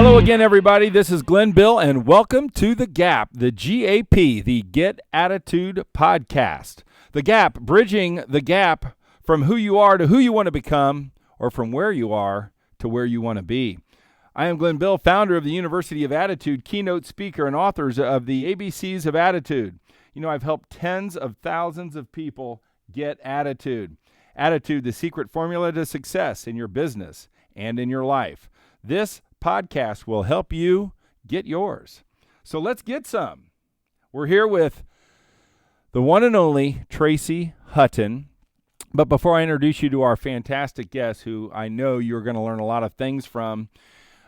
Hello again, everybody. This is Glenn Bill, and welcome to The Gap, the GAP, the Get Attitude Podcast. The Gap, bridging the gap from who you are to who you want to become, or from where you are to where you want to be. I am Glenn Bill, founder of the University of Attitude, keynote speaker, and authors of the ABCs of Attitude. You know, I've helped tens of thousands of people get attitude. Attitude, the secret formula to success in your business and in your life. This podcast will help you get yours. So let's get some. We're here with the one and only Tracy Hutton. But before I introduce you to our fantastic guest, who I know you're going to learn a lot of things from,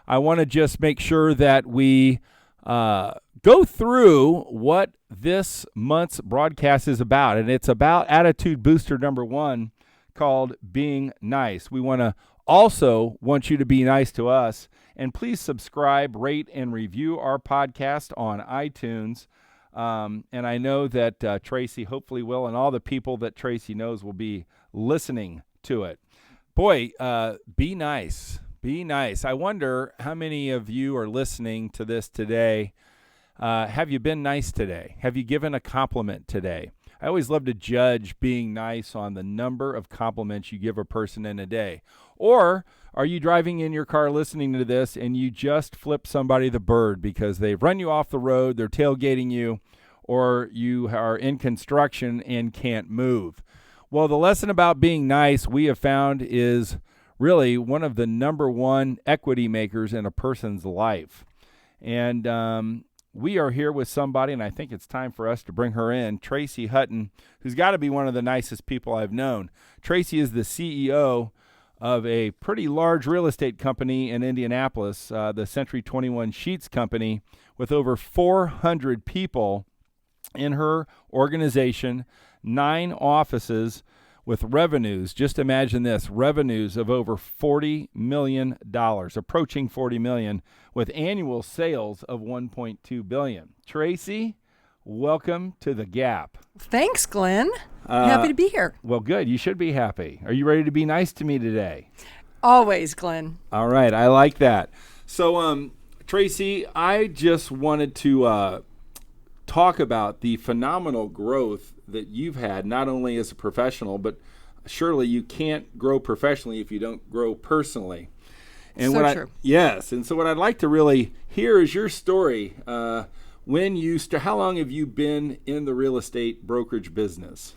I want to just make sure that we go through what this month's broadcast is about. And it's about attitude booster number 1, called Being Nice. We want you to be nice to us. And please subscribe, rate, and review our podcast on iTunes. And I know that Tracy hopefully will, and all the people that Tracy knows will be listening to it. Boy, be nice. Be nice. I wonder how many of you are listening to this today. Have you been nice today? Have you given a compliment today? I always love to judge being nice on the number of compliments you give a person in a day. Or are you driving in your car listening to this and you just flip somebody the bird because they've run you off the road, they're tailgating you, or you are in construction and can't move? Well, the lesson about being nice, we have found, is really one of the number one equity makers in a person's life. And we are here with somebody, and I think it's time for us to bring her in, Tracy Hutton, who's got to be one of the nicest people I've known. Tracy is the CEO of a pretty large real estate company in Indianapolis, the Century 21 Scheetz Company, with over 400 people in her organization, 9 offices with revenues. Just imagine this, revenues of over $40 million, approaching $40 million, with annual sales of $1.2 billion. Tracy, welcome to The Gap. Thanks, Glenn. Happy to be here. Well, good. You should be happy. Are you ready to be nice to me today? Always, Glenn. All right. I like that. So, Tracy, I just wanted to talk about the phenomenal growth that you've had, not only as a professional, but surely you can't grow professionally if you don't grow personally. And so true. Yes. And so what I'd like to really hear is your story. When you how long have you been in the real estate brokerage business?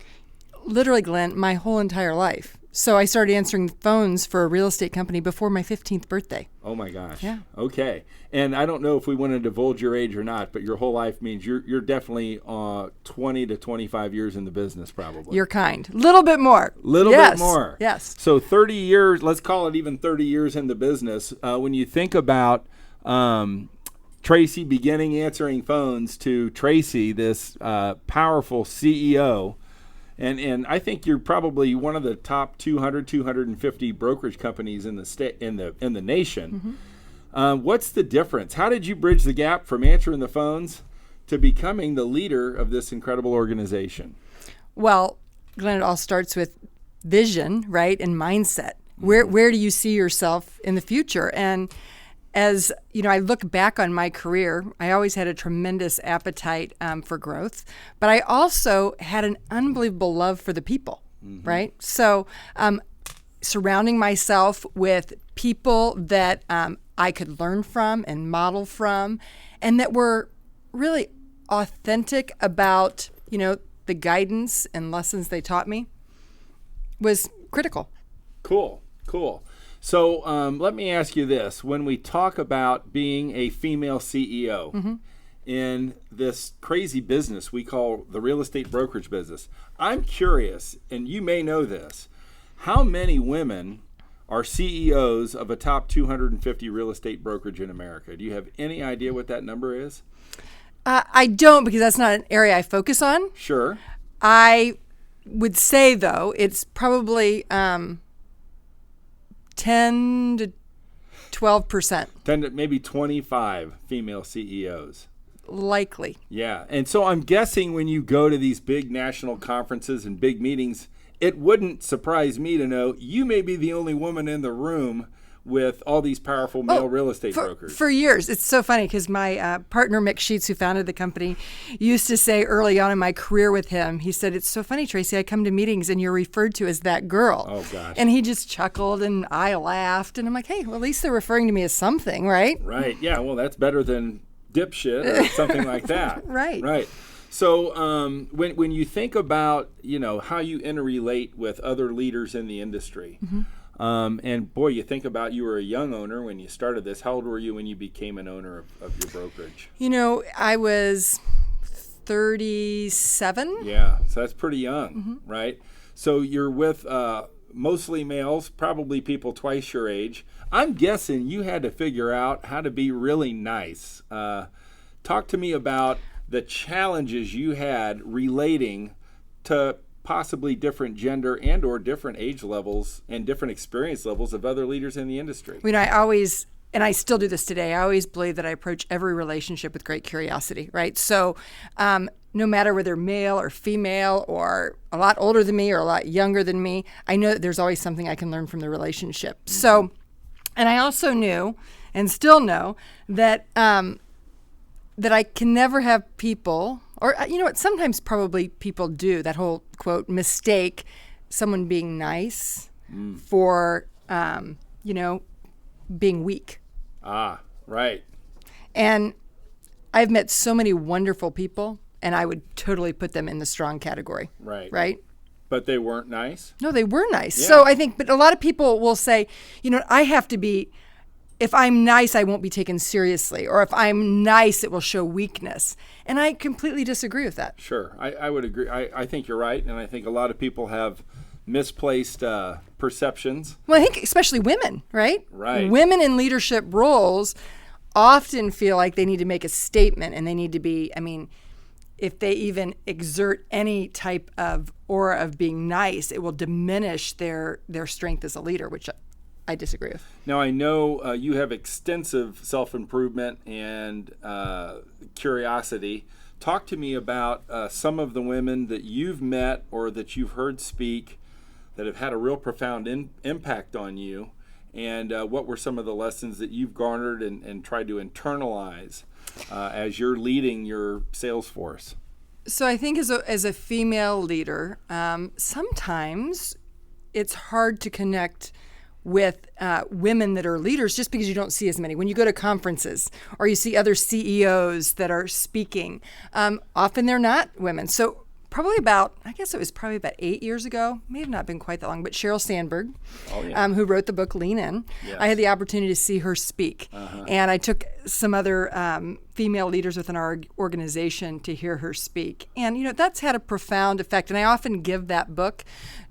Literally, Glenn, my whole entire life. So I started answering phones for a real estate company before my 15th birthday. Oh, my gosh. Yeah. Okay. And I don't know if we want to divulge your age or not, but your whole life means you're definitely 20 to 25 years in the business, probably. You're kind. Little bit more. Bit more. Yes. So 30 years, let's call it even 30 years in the business. When you think about Tracy beginning answering phones to Tracy, this powerful CEO, and I think you're probably one of the top 250 brokerage companies in the nation. Mm-hmm. What's the difference? How did you bridge the gap from answering the phones to becoming the leader of this incredible organization? Well, Glenn, it all starts with vision, right, and mindset. Mm-hmm. Where do you see yourself in the future? And as you know, I look back on my career, I always had a tremendous appetite for growth, but I also had an unbelievable love for the people, mm-hmm. right? So surrounding myself with people that I could learn from and model from, and that were really authentic about, you know, the guidance and lessons they taught me was critical. Cool. So let me ask you this. When we talk about being a female CEO mm-hmm. in this crazy business we call the real estate brokerage business, I'm curious, and you may know this, how many women are CEOs of a top 250 real estate brokerage in America? Do you have any idea what that number is? I don't, because that's not an area I focus on. Sure. I would say, though, it's probably 10 to 12%. 10 to maybe 25 female CEOs. Likely. Yeah. And so I'm guessing when you go to these big national conferences and big meetings, it wouldn't surprise me to know you may be the only woman in the room with all these powerful male real estate brokers? For years. It's so funny because my partner, Mike Scheetz, who founded the company, used to say early on in my career with him, he said, "It's so funny, Tracy, I come to meetings and you're referred to as that girl." Oh, gosh. And he just chuckled and I laughed. And I'm like, hey, well, at least they're referring to me as something, right? Right. Yeah. Well, that's better than dipshit or something like that. Right. Right. So when you think about, how you interrelate with other leaders in the industry, and boy, you think about you were a young owner when you started this. How old were you when you became an owner of your brokerage? I was 37. Yeah, so that's pretty young, right? So you're with mostly males, probably people twice your age. I'm guessing you had to figure out how to be really nice. Talk to me about the challenges you had relating to possibly different gender and or different age levels and different experience levels of other leaders in the industry. I always, and I still do this today, I always believe that I approach every relationship with great curiosity, right? So no matter whether male or female or a lot older than me or a lot younger than me, I know that there's always something I can learn from the relationship. So, and I also knew and still know that that I can never have people, or what, sometimes probably people do, that whole, quote, mistake someone being nice for, being weak. Ah, right. And I've met so many wonderful people, and I would totally put them in the strong category. Right. Right? But they weren't nice? No, they were nice. Yeah. So I think, but a lot of people will say, I have to be, if I'm nice, I won't be taken seriously. Or if I'm nice, it will show weakness. And I completely disagree with that. Sure. I would agree. I think you're right. And I think a lot of people have misplaced perceptions. Well, I think especially women, right? Right. Women in leadership roles often feel like they need to make a statement and they need to be, if they even exert any type of aura of being nice, it will diminish their strength as a leader, which I disagree with. Now, I know you have extensive self-improvement and curiosity. Talk to me about some of the women that you've met or that you've heard speak that have had a real profound impact on you, and what were some of the lessons that you've garnered and tried to internalize as you're leading your sales force? So I think as a female leader, sometimes it's hard to connect with women that are leaders just because you don't see as many. When you go to conferences or you see other CEOs that are speaking, often they're not women. So probably about 8 years ago, may have not been quite that long, but Sheryl Sandberg, who wrote the book Lean In, Yes. I had the opportunity to see her speak. And I took some other female leaders within our organization to hear her speak. And, that's had a profound effect. And I often give that book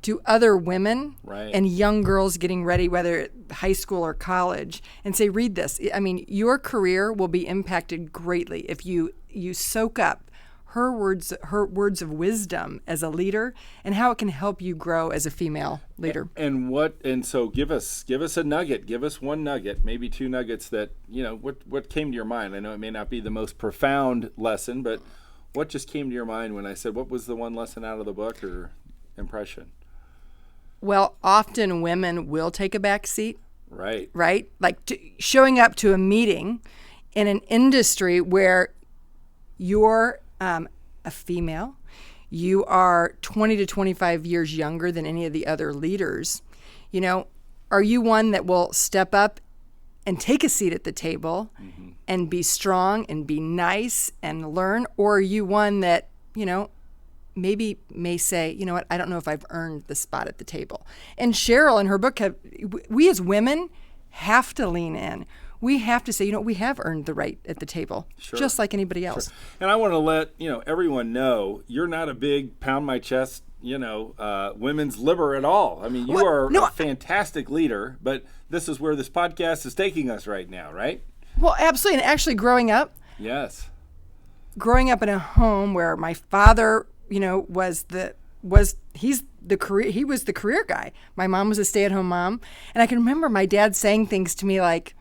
to other women and young girls getting ready, whether high school or college, and say, read this. Your career will be impacted greatly if you soak up her words of wisdom as a leader and how it can help you grow as a female leader. And so give us a nugget, give us one nugget, maybe two nuggets that, what came to your mind? I know it may not be the most profound lesson, but what just came to your mind when I said, what was the one lesson out of the book or impression? Well, often women will take a back seat. Right. Right? Like showing up to a meeting in an industry where you're a female, you are 20 to 25 years younger than any of the other leaders. Are you one that will step up and take a seat at the table and be strong and be nice and learn? Or are you one that, maybe may say, I don't know if I've earned the spot at the table. And Sheryl in her book, we as women have to lean in. We have to say, we have earned the right at the table, just like anybody else. Sure. And I want to let everyone know you're not a big pound my chest, women's liber at all. You are a fantastic leader, but this is where this podcast is taking us right now, right? Well, absolutely. And actually growing up in a home where my father, was the career guy. My mom was a stay-at-home mom, and I can remember my dad saying things to me like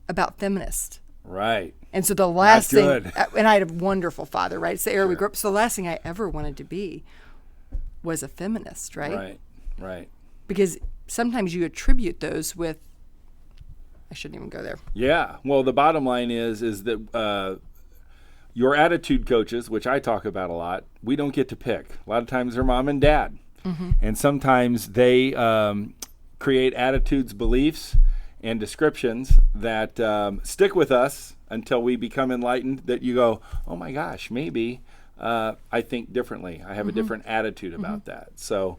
about feminist. Right. And so the last thing, and I had a wonderful father, right? It's the era we grew up. So the last thing I ever wanted to be was a feminist, right? Right. Because sometimes you attribute those with I shouldn't even go there. Yeah. Well, the bottom line is that your attitude coaches, which I talk about a lot, we don't get to pick. A lot of times they're mom and dad. And sometimes they create attitudes, beliefs, and descriptions that stick with us until we become enlightened, that you go, oh my gosh, maybe I think differently. I have a different attitude about that. So,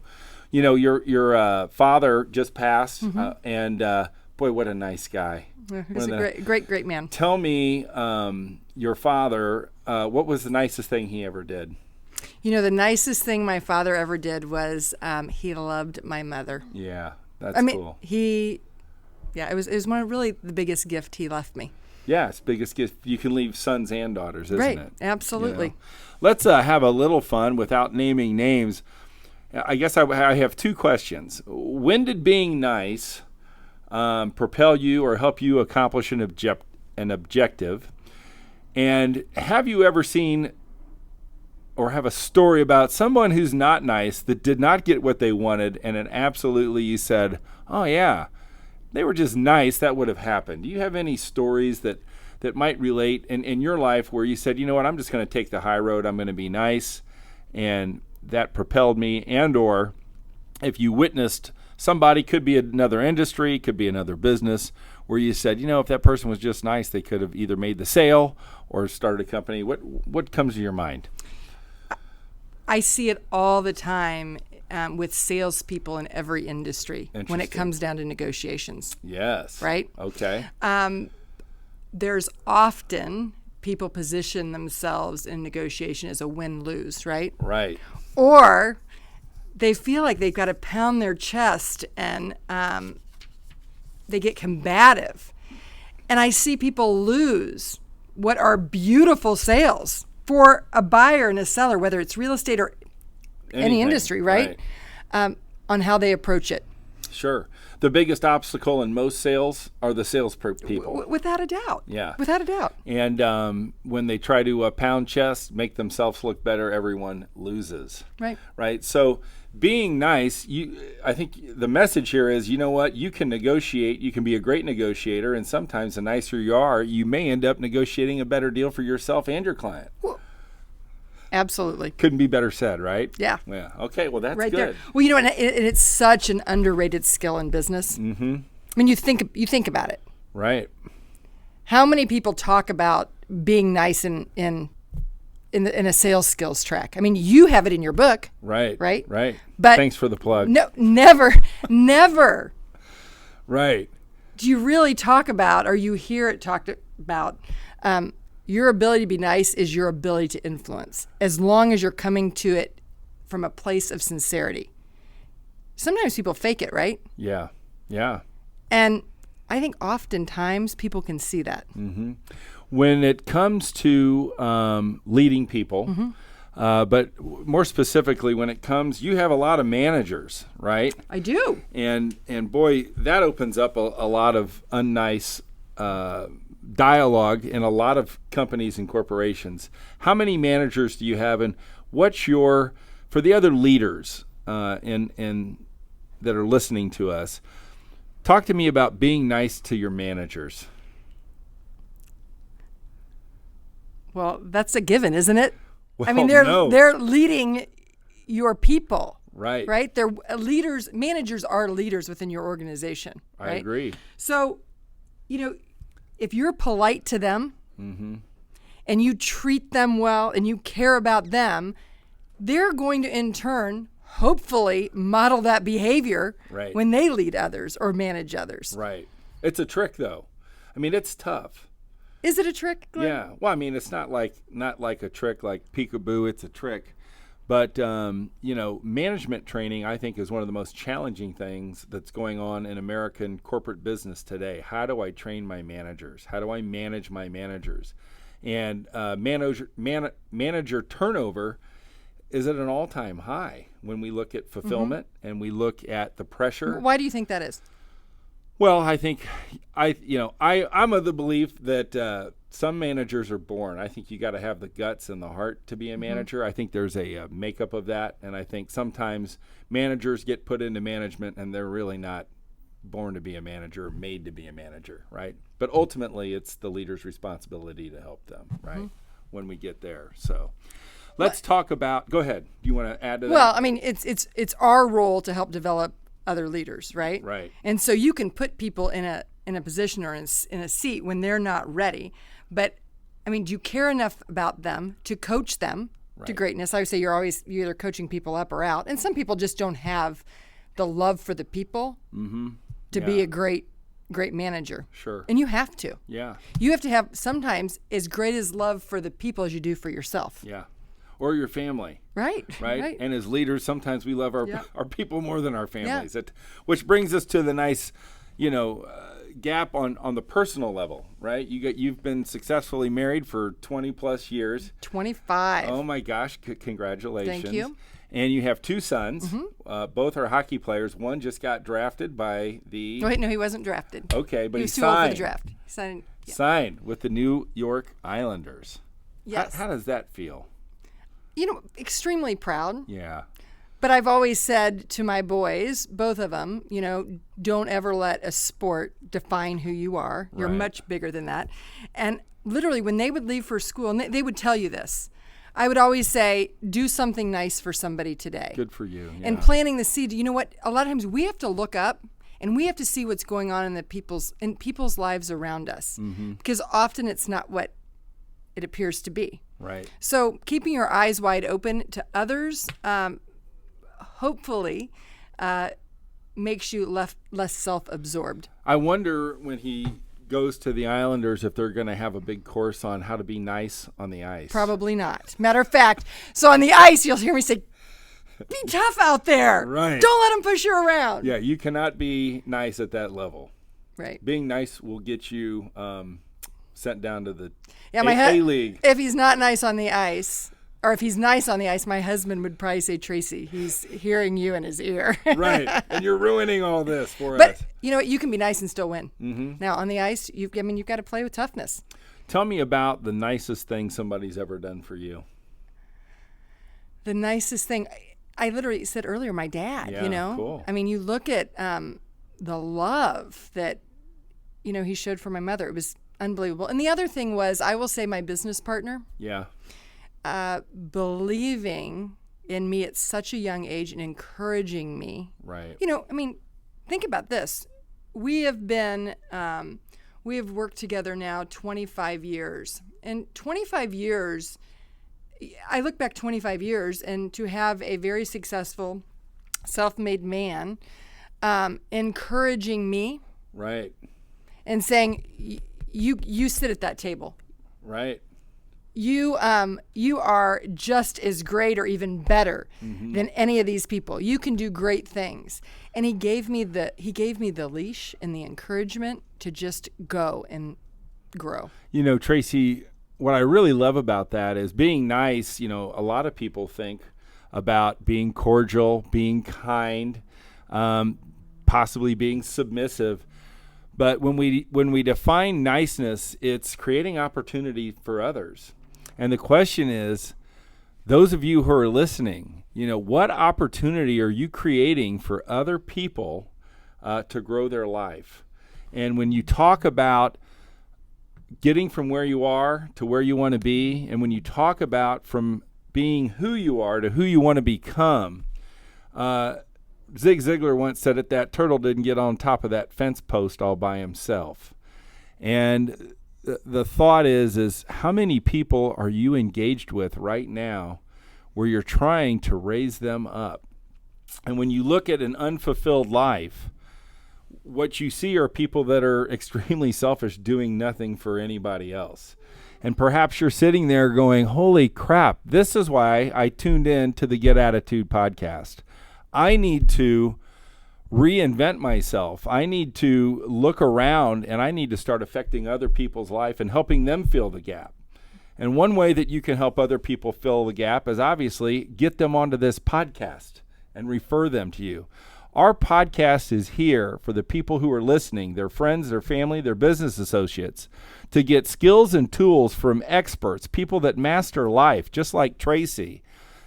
your father just passed, and boy, what a nice guy. He's a great man. Tell me, your father, what was the nicest thing he ever did? The nicest thing my father ever did was he loved my mother. Yeah, that's cool. It was one of really the biggest gift he left me. Yeah, it's the biggest gift you can leave sons and daughters, isn't it? Right, absolutely. Let's have a little fun without naming names. I guess I have two questions. When did being nice propel you or help you accomplish an objective? And have you ever seen or have a story about someone who's not nice that did not get what they wanted, and then absolutely you said, oh yeah, they were just nice, that would have happened? Do you have any stories that might relate in your life where you said, you know what, I'm just going to take the high road, I'm going to be nice, and that propelled me? And or if you witnessed somebody, could be another industry, could be another business, where you said, if that person was just nice, they could have either made the sale or started a company. What comes to your mind? I see it all the time with salespeople in every industry when it comes down to negotiations. Yes. Right? Okay. There's often people position themselves in negotiation as a win-lose, right? Right. Or they feel like they've got to pound their chest and they get combative. And I see people lose what are beautiful sales for a buyer and a seller, whether it's real estate or any industry, right? On how they approach it. Sure. The biggest obstacle in most sales are the sales people. Without a doubt. Yeah. Without a doubt. And when they try to pound chest, make themselves look better, everyone loses. Right. Right. So being nice, I think the message here is, you know what, you can negotiate, you can be a great negotiator, and sometimes the nicer you are, you may end up negotiating a better deal for yourself and your client. Well, absolutely. Couldn't be better said, right? Yeah. Yeah. Okay, well, that's right good. There. Well, and it's such an underrated skill in business. Mm-hmm. I mean, you think about it. Right. How many people talk about being nice in a sales skills track? I mean, you have it in your book. Right. Right. Right. But thanks for the plug. No, never. Right. Do you really talk about, or you hear it talked about, your ability to be nice is your ability to influence, as long as you're coming to it from a place of sincerity. Sometimes people fake it, right? Yeah. Yeah. And I think oftentimes people can see that. Mm-hmm. When it comes to leading people, but more specifically when it comes, you have a lot of managers, right? I do. And boy, that opens up a lot of unnice dialogue in a lot of companies and corporations. How many managers do you have, and what's for the other leaders in that are listening to us, talk to me about being nice to your managers. Well, that's a given, isn't it? Well, I mean, they're leading your people. Right. Right? They're leaders. Managers are leaders within your organization. Right? I agree. So, if you're polite to them and you treat them well and you care about them, they're going to, in turn, hopefully model that behavior when they lead others or manage others. Right. It's a trick, though. I mean, it's tough. Is it a trick, Glenn? Yeah. Well, I mean, it's not like a trick like peekaboo. It's a trick. But, management training, I think, is one of the most challenging things that's going on in American corporate business today. How do I train my managers? How do I manage my managers? And manager turnover is at an all-time high when we look at fulfillment and we look at the pressure. Why do you think that is? Well, I think I'm of the belief that some managers are born. I think you got to have the guts and the heart to be a manager. I think there's a makeup of that, and I think sometimes managers get put into management and they're really not born to be a manager, made to be a manager, right? But ultimately, it's the leader's responsibility to help them, right? When we get there. So let's talk about, go ahead. Do you want to add to that? Well, I mean, it's our role to help develop other leaders, right? Right. And so you can put people in a position or in a seat when they're not ready. But, I mean, do you care enough about them to coach them to greatness? I would say you're either coaching people up or out. And some people just don't have the love for the people to be a great manager. Sure. And you have to. Yeah. You have to have sometimes as great as love for the people as you do for yourself. Yeah. Or your family. Right. And as leaders, sometimes we love our people more than our families. Yeah. Which brings us to the nice, gap on the personal level, right? You've been successfully married for 20 plus years. 25. Oh my gosh! Congratulations. Thank you. And you have two sons. Both are hockey players. One just got drafted by the. Wait, no, he wasn't drafted. Okay, but he he was too old for signed. the draft. He signed. Yeah. Signed with the New York Islanders. Yes. How does that feel? Extremely proud. Yeah. But I've always said to my boys, both of them, don't ever let a sport define who you are. You're much bigger than that. And literally, when they would leave for school, and they would tell you this, I would always say, do something nice for somebody today. Good for you. Yeah. And planting the seed. You know what? A lot of times we have to look up and we have to see what's going on in people's lives around us. Because often it's not what it appears to be. Right. So keeping your eyes wide open to others, hopefully, makes you less self-absorbed. I wonder when he goes to the Islanders if they're going to have a big course on how to be nice on the ice. Probably not. Matter of fact, so on the ice, you'll hear me say, be tough out there. Right. Don't let them push you around. Yeah, you cannot be nice at that level. Right. Being nice will get you sent down to the A-League. If he's not nice on the ice, or if he's nice on the ice, my husband would probably say, Tracy, he's hearing you in his ear. Right. And you're ruining all this for us. But you know what? You can be nice and still win. Now, on the ice, you've got to play with toughness. Tell me about the nicest thing somebody's ever done for you. The nicest thing, I literally said earlier, my dad, Cool. I mean, you look at the love that, he showed for my mother. It was unbelievable. And the other thing was, I will say my business partner. Yeah. Believing in me at such a young age and encouraging me. Right. Think about this. We have worked together now 25 years. And 25 years, I look back 25 years, and to have a very successful, self-made man encouraging me. Right. And saying, you sit at that table. Right. You are just as great or even better than any of these people. You can do great things. And he gave me the leash and the encouragement to just go and grow. Tracy, what I really love about that is being nice. A lot of people think about being cordial, being kind, possibly being submissive. But when we define niceness, it's creating opportunity for others. And the question is, those of you who are listening, what opportunity are you creating for other people to grow their life? And when you talk about getting from where you are to where you want to be, and when you talk about from being who you are to who you want to become, Zig Ziglar once said it, that turtle didn't get on top of that fence post all by himself. And the thought is how many people are you engaged with right now where you're trying to raise them up? And when you look at an unfulfilled life, what you see are people that are extremely selfish, doing nothing for anybody else. And perhaps you're sitting there going, holy crap, this is why I tuned in to the Get Attitude podcast. I need to reinvent myself. I need to look around, and I need to start affecting other people's life and helping them fill the gap. And one way that you can help other people fill the gap is obviously get them onto this podcast and refer them to you. Our podcast is here for the people who are listening, their friends, their family, their business associates, to get skills and tools from experts, people that master life, just like Tracy,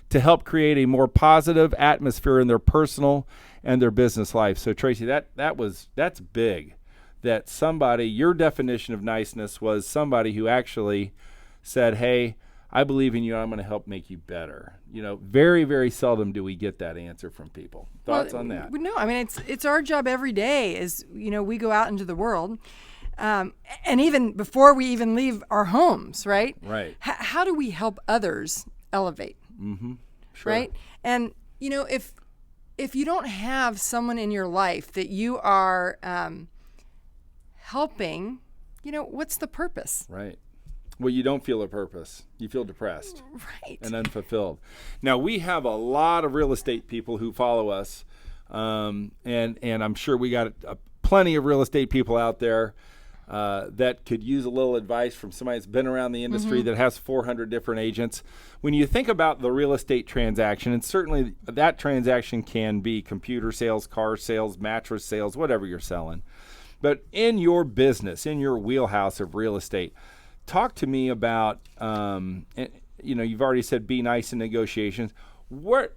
to help create a more positive atmosphere in their personal and their business life. So Tracy, that's big. That somebody, your definition of niceness was somebody who actually said, hey, I believe in you, I'm going to help make you better. Very, very seldom do we get that answer from people. Thoughts on that? No, I mean, it's our job every day is, we go out into the world. And even before we even leave our homes, right? Right. How do we help others elevate? Mm-hmm. Sure. Right? And, if you don't have someone in your life that you are helping, what's the purpose? Right. Well, you don't feel a purpose. You feel depressed. Right. And unfulfilled. Now, we have a lot of real estate people who follow us, and I'm sure we got plenty of real estate people out there that could use a little advice from somebody that's been around the industry that has 400 different agents. When you think about the real estate transaction, and certainly that transaction can be computer sales, car sales, mattress sales, whatever you're selling. But in your business, in your wheelhouse of real estate, talk to me about, you've already said be nice in negotiations. What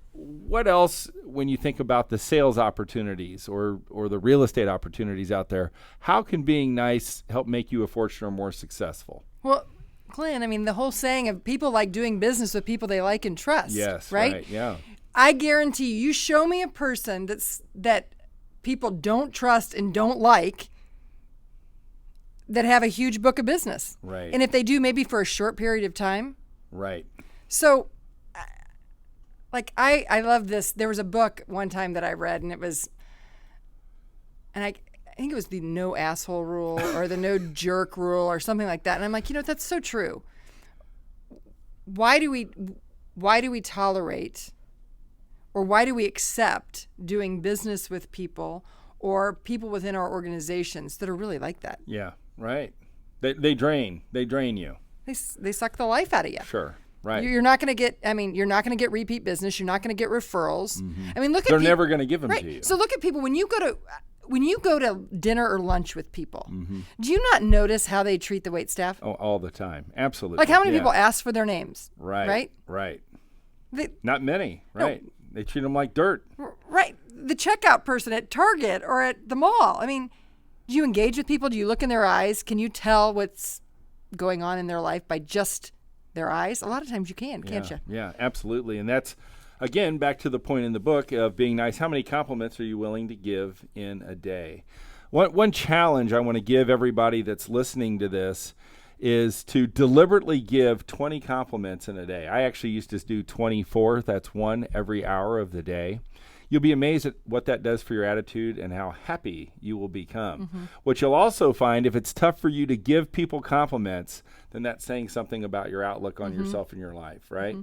else, when you think about the sales opportunities or the real estate opportunities out there, how can being nice help make you a fortune or more successal? Well, Glenn, I mean, the whole saying of people like doing business with people they like and trust. Yes, right? Yeah. I guarantee you show me a person that people don't trust and don't like that have a huge book of business. Right. And if they do, maybe for a short period of time. Right. So, I love this. There was a book one time that I read, and I think it was the no asshole rule or the no jerk rule or something like that. And I'm like, that's so true. Why do we tolerate or why do we accept doing business with people or people within our organizations that are really like that? Yeah, right. They drain you. They suck the life out of you. Sure. Right. You're not going to get repeat business. You're not going to get referrals. Mm-hmm. I mean, they're never going to give them right? to you. So look at people when you go to dinner or lunch with people. Do you not notice how they treat the wait staff? Oh, all the time. Absolutely. Like how many people ask for their names? Right. Not many. Right. No. They treat them like dirt. Right. The checkout person at Target or at the mall. I mean, do you engage with people? Do you look in their eyes? Can you tell what's going on in their life by just their eyes? A lot of times you can't you? Yeah, absolutely. And that's, again, back to the point in the book of being nice. How many compliments are you willing to give in a day? One challenge I want to give everybody that's listening to this is to deliberately give 20 compliments in a day. I actually used to do 24. That's one every hour of the day. You'll be amazed at what that does for your attitude and how happy you will become. What you'll also find, if it's tough for you to give people compliments, then that's saying something about your outlook on yourself and your life, right?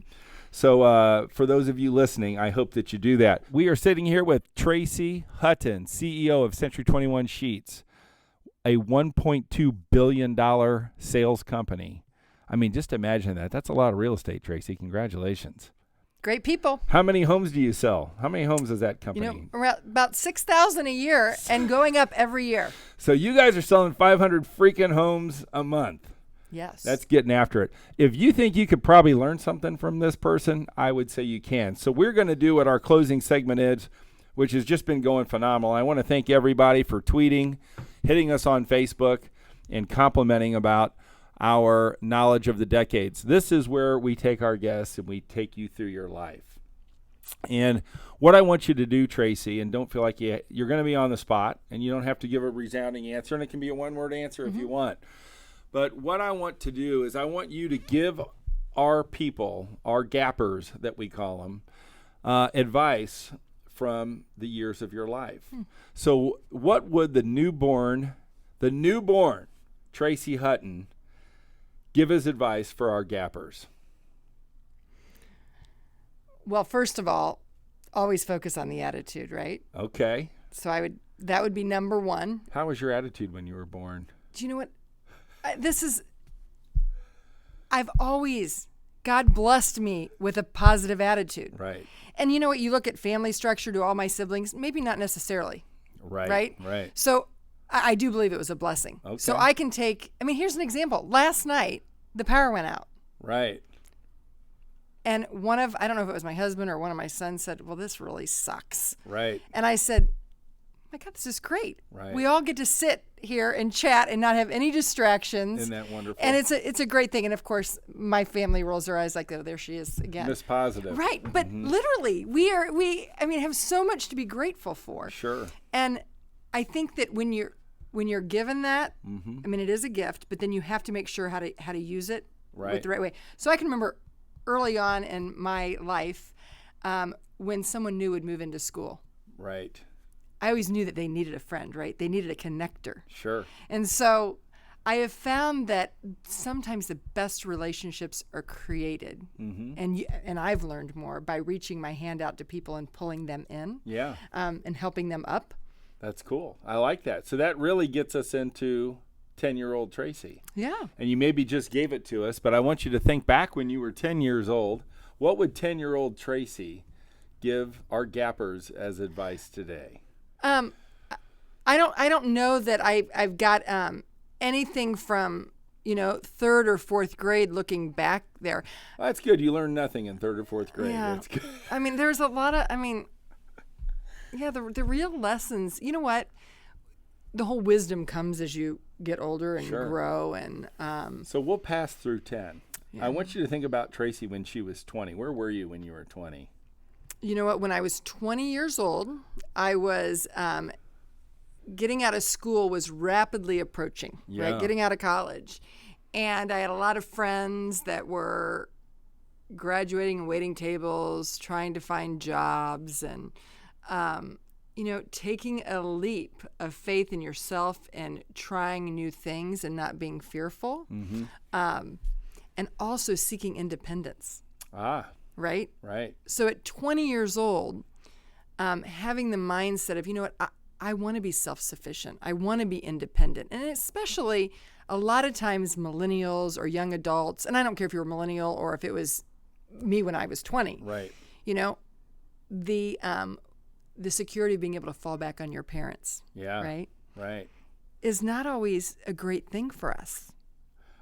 So for those of you listening, I hope that you do that. We are sitting here with Tracy Hutton, CEO of Century 21 Sheets, a $1.2 billion sales company. I mean, just imagine that. That's a lot of real estate, Tracy. Congratulations. Great people. How many homes do you sell? How many homes is that company? Around about 6,000 a year and going up every year. So you guys are selling 500 freaking homes a month. Yes. That's getting after it. If you think you could probably learn something from this person, I would say you can. So we're going to do what our closing segment is, which has just been going phenomenal. I want to thank everybody for tweeting, hitting us on Facebook, and complimenting about our knowledge of the decades. This is where we take our guests and we take you through your life. And what I want you to do, Tracy, and don't feel like you're going to be on the spot, and you don't have to give a resounding answer, and it can be a one-word answer if you want. But what I want to do is I want you to give our people, our gappers that we call them, advice from the years of your life. So what would the newborn Tracy Hutton give as advice for our gappers? Well, first of all, always focus on the attitude, right? Okay. So that would be number one. How was your attitude when you were born? Do you know what? God blessed me with a positive attitude. Right. And you know what? You look at family structure, do all my siblings, maybe not necessarily. Right. So I do believe it was a blessing. Okay. So I can here's an example. Last night, the power went out. Right. And I don't know if it was my husband or one of my sons said, well, this really sucks. Right. And I said, my God, this is great. Right. We all get to sit here and chat and not have any distractions. Isn't that wonderful? And it's a great thing. And of course, my family rolls their eyes like, oh, there she is again. Miss Positive. Right. But literally, we have so much to be grateful for. Sure. And I think that when you're given that, I mean, it is a gift, but then you have to make sure how to use it with the right way. So I can remember early on in my life when someone new would move into school. Right. I always knew that they needed a friend, right? They needed a connector. Sure. And so I have found that sometimes the best relationships are created. And I've learned more by reaching my hand out to people and pulling them in. Yeah. And helping them up. That's cool. I like that. So that really gets us into 10-year-old Tracy. Yeah. And you maybe just gave it to us, but I want you to think back when you were 10 years old. What would 10-year-old Tracy give our gappers as advice today? I don't know that I've got anything from third or fourth grade looking back there. Well, that's good. You learned nothing in third or fourth grade. Yeah. That's good. I mean, there's a lot of the real lessons. You know what? The whole wisdom comes as you get older and grow. And so we'll pass through 10. Yeah. I want you to think about Tracy when she was 20. Where were you when you were 20? You know what? When I was 20 years old, I was getting out of school was rapidly approaching, right? Getting out of college. And I had a lot of friends that were graduating and waiting tables, trying to find jobs, and, taking a leap of faith in yourself and trying new things and not being fearful, and also seeking independence. Right? Right. So at 20 years old, having the mindset of, I want to be self-sufficient. I want to be independent. And especially a lot of times millennials or young adults, and I don't care if you're a millennial or if it was me when I was 20. Right. The security of being able to fall back on your parents. Yeah. Right? Right. Is not always a great thing for us.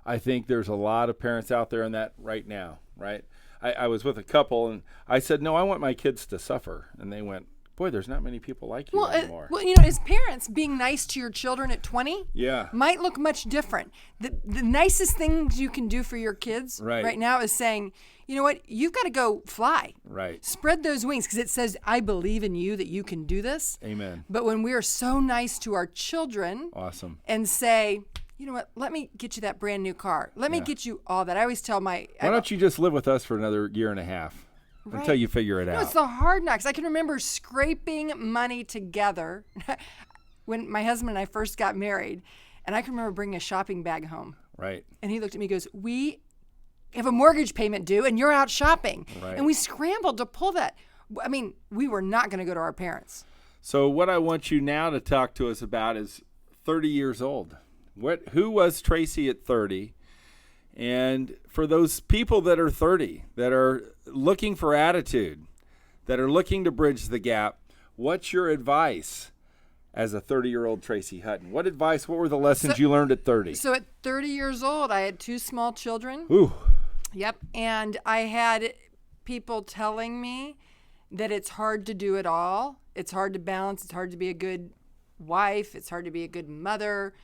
I think there's a lot of parents out there in that right now, right? I was with a couple, and I said, no, I want my kids to suffer. And they went, boy, there's not many people like you anymore. As parents, being nice to your children at 20 might look much different. The nicest things you can do for your kids right now is saying, you know what, you've got to go fly. Right. Spread those wings, because it says, I believe in you that you can do this. Amen. But when we are so nice to our children and say, you know what, let me get you that brand new car. Let me get you all that. I always tell Why don't you just live with us for another year and a half until you figure it out? It's the hard knocks. I can remember scraping money together when my husband and I first got married, and I can remember bringing a shopping bag home. Right. And he looked at me and goes, we have a mortgage payment due, and you're out shopping. Right. And we scrambled to pull that. I mean, we were not going to go to our parents. So what I want you now to talk to us about is 30 years old. Who was Tracy at 30? And for those people that are 30, that are looking for attitude, that are looking to bridge the gap, what's your advice as a 30-year-old Tracy Hutton? What were the lessons you learned at 30? So at 30 years old, I had 2 small children. Ooh. Yep. And I had people telling me that it's hard to do it all. It's hard to balance. It's hard to be a good wife. It's hard to be a good mother,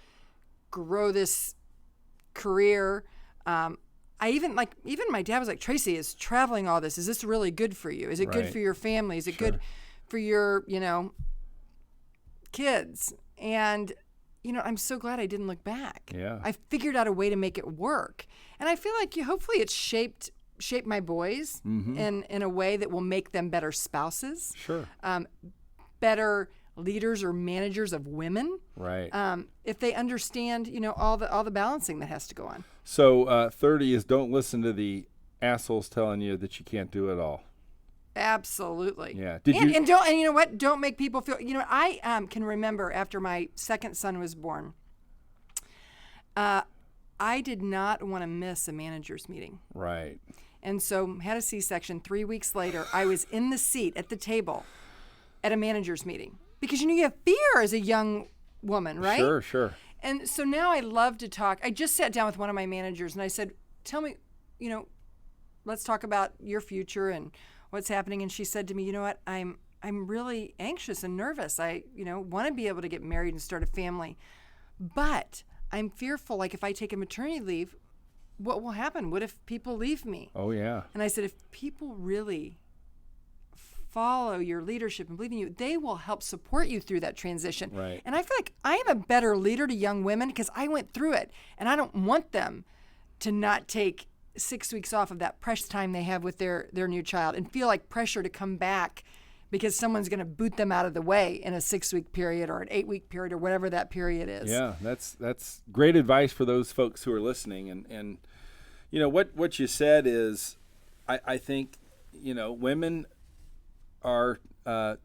grow this career. Even my dad was like, Tracy, is traveling all this, is this really good for you? Is it good for your family? Is it good for your, kids? And, I'm so glad I didn't look back. Yeah. I figured out a way to make it work. And I feel like hopefully it's shaped my boys in a way that will make them better spouses. Sure. Better leaders or managers of women. Right. If they understand, all the balancing that has to go on. So 30 is don't listen to the assholes telling you that you can't do it all. Absolutely. Yeah. And you know what? Don't make people feel. I can remember after my second son was born. I did not want to miss a manager's meeting. Right. And so had a C-section. 3 weeks later, I was in the seat at the table at a manager's meeting. Because, you have fear as a young woman, right? Sure. And so now I love to talk. I just sat down with one of my managers and I said, tell me, let's talk about your future and what's happening. And she said to me, you know what, I'm really anxious and nervous. I, want to be able to get married and start a family, but I'm fearful, like if I take a maternity leave, what will happen? What if people leave me? Oh, yeah. And I said, if people really follow your leadership and believe in you, they will help support you through that transition. Right. And I feel like I am a better leader to young women because I went through it, and I don't want them to not take 6 weeks off of that precious time they have with their new child and feel like pressure to come back because someone's going to boot them out of the way in a 6-week period or an 8-week period or whatever that period is. Yeah, that's great advice for those folks who are listening. And what you said is, I think, women are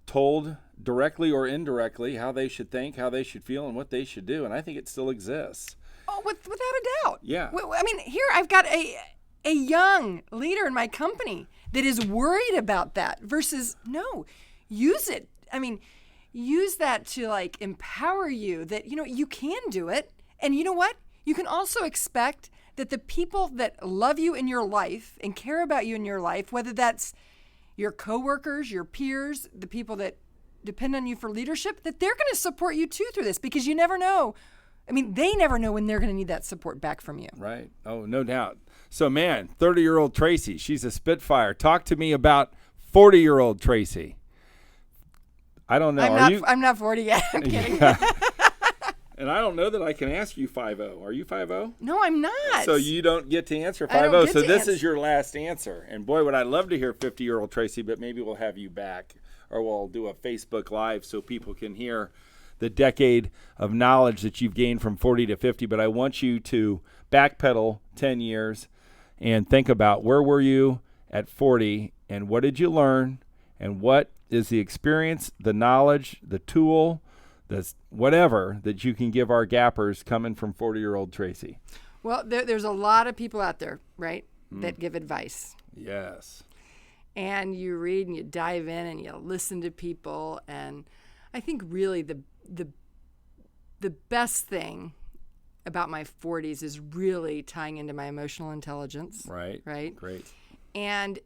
told directly or indirectly how they should think, how they should feel, and what they should do. And I think it still exists. Oh, without a doubt. Yeah. I mean, here I've got a young leader in my company that is worried about that versus, no, use it. I mean, use that to like empower you that, you can do it. And you know what? You can also expect that the people that love you in your life and care about you in your life, whether that's your coworkers, your peers, the people that depend on you for leadership, that they're going to support you too through this because you never know. I mean, they never know when they're going to need that support back from you. Right. Oh, no doubt. So, man, 30-year-old Tracy, she's a spitfire. Talk to me about 40-year-old Tracy. I don't know. I'm not 40 yet. I'm kidding. Yeah. And I don't know that I can ask you 5-0. Are you 5-0? No, I'm not. So you don't get to answer 5-0. I don't get So to this answer. is your last answer. And boy, would I love to hear 50-year-old Tracy, but maybe we'll have you back, or we'll do a Facebook Live so people can hear the decade of knowledge that you've gained from 40 to 50. But I want you to backpedal 10 years and think about where were you at 40 and what did you learn and what is the experience, the knowledge, the tool, the whatever that you can give our gappers coming from 40-year-old Tracy. Well, there's a lot of people out there, right, that give advice. Yes. And you read and you dive in and you listen to people. And I think really the best thing about my 40s is really tying into my emotional intelligence. Right. Right. Great. And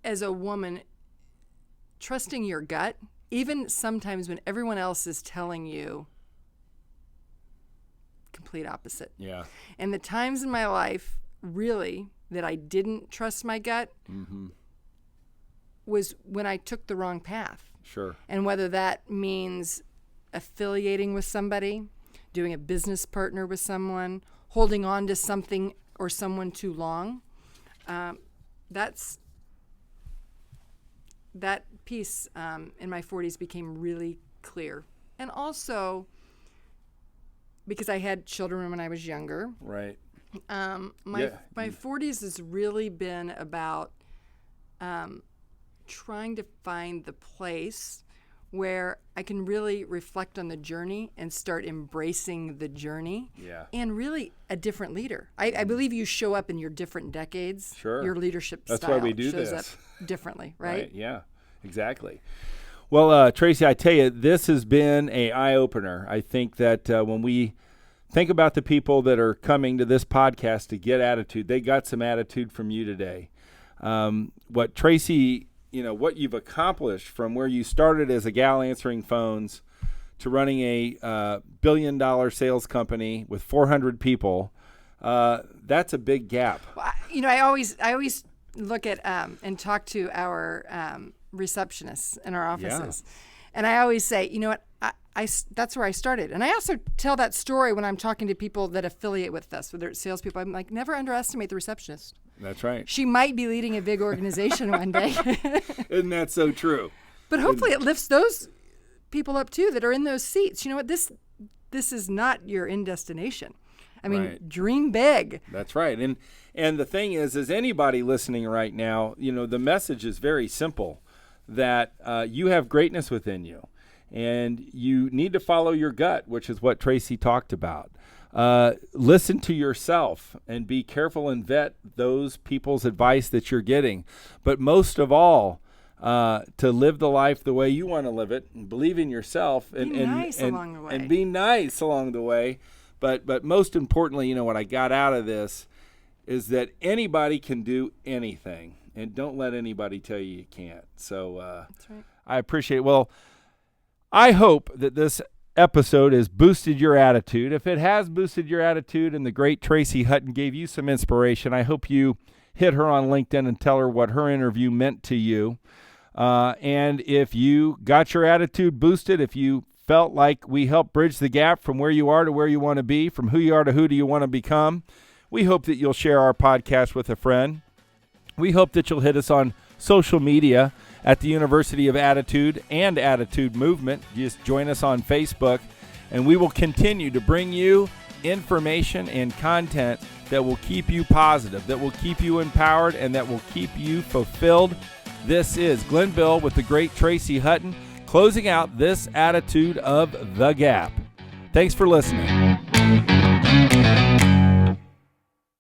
as a woman, trusting your gut, even sometimes when everyone else is telling you complete opposite. Yeah. And the times in my life, really, that I didn't trust my gut was when I took the wrong path. Sure. And whether that means affiliating with somebody, doing a business partner with someone, holding on to something or someone too long, that piece in my 40s became really clear. And also because I had children when I was younger. Right. My 40s has really been about trying to find the place where I can really reflect on the journey and start embracing the journey. Yeah. And really a different leader. I believe you show up in your different decades. Sure. Your leadership That's style why we do shows this. up differently, right? Yeah, exactly. Well, Tracy, I tell you, this has been an eye-opener. I think that when we think about the people that are coming to this podcast to get attitude, they got some attitude from you today. What Tracy, what you've accomplished from where you started as a gal answering phones to running a billion-dollar sales company with 400 people, that's a big gap. Well, I always look at and talk to our receptionists in our offices, and I always say, you know what, I that's where I started. And I also tell that story when I'm talking to people that affiliate with us, whether it's salespeople. I'm like, never underestimate the receptionist. That's right. She might be leading a big organization one day. Isn't that so true? But hopefully it lifts those people up too that are in those seats. You know what? This is not your end destination. I mean, Right. Dream big. That's right. And the thing is anybody listening right now, the message is very simple, that you have greatness within you. And you need to follow your gut, which is what Tracy talked about. Listen to yourself and be careful and vet those people's advice that you're getting. But most of all, to live the life the way you want to live it and believe in yourself and Be nice along the way. And be nice along the way. But most importantly, what I got out of this is that anybody can do anything, and don't let anybody tell you you can't. So That's right. I appreciate it. Well, I hope that this episode has boosted your attitude. If it has boosted your attitude and the great Tracy Hutton gave you some inspiration, I hope you hit her on LinkedIn and tell her what her interview meant to you. And if you got your attitude boosted, if you felt like we helped bridge the gap from where you are to where you want to be, from who you are to who do you want to become, we hope that you'll share our podcast with a friend. We hope that you'll hit us on social media at the University of Attitude and Attitude Movement. Just join us on Facebook, and we will continue to bring you information and content that will keep you positive, that will keep you empowered, and that will keep you fulfilled. This is Glenn Bill with the great Tracy Hutton, closing out this attitude of The Gap. Thanks for listening.